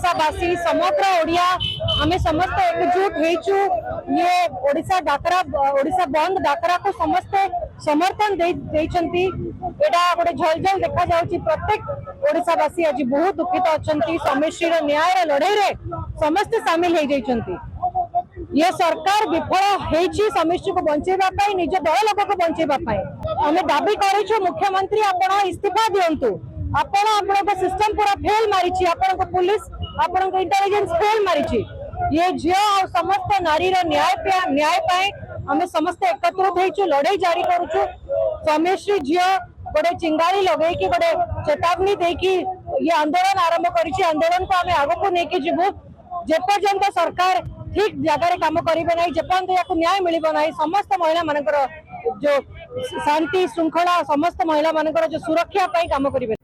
ओडिशावासी समग्र ओडिया आमे समस्त एकजुट हेचु ये ओडिशा डाकरा ओडिशा बंद डाकरा को समस्ते समर्थन देइछंती। एटा गोटे झलझल देखा जाउची। प्रत्येक ओडिशावासी आज बहुत दुखित अछंती। समेश्वर न्याय लड़ाई रे समस्त शामिल हो जाइछंती। ये सरकार विफल हेची समिष्टि को बंचेबा पाई, निज दल लोक को बंचेबा पाई। आमे दाबी करिछु मुख्यमंत्री आपण इस्तीफा दियंतु। आपण आपन सिस्टम पूरा फेल मारिछि, आपण को पुलिस आपण को इंटेलिजेंस फेल मारिछि। ये झियो और समस्त नारी रो न्याय पाई आमे समस्त एकत्रित हेचु, लड़ाई जारी करूछु। समेश्री झियो गोटे चिंगारी लगे कि गोटे चेतावनी दे कि ये आंदोलन आरंभ करिछि। आंदोलन को आमे आगो को नेके जिवु जेपर्यंत सरकार ठीक जगह काम करेंगे ना, जेपर्यंत या न्याय मिल ना, समस्त महिला मानकर जो शांति श्रृंखला समस्त महिला मानकर जो सुरक्षा काम करेंगे।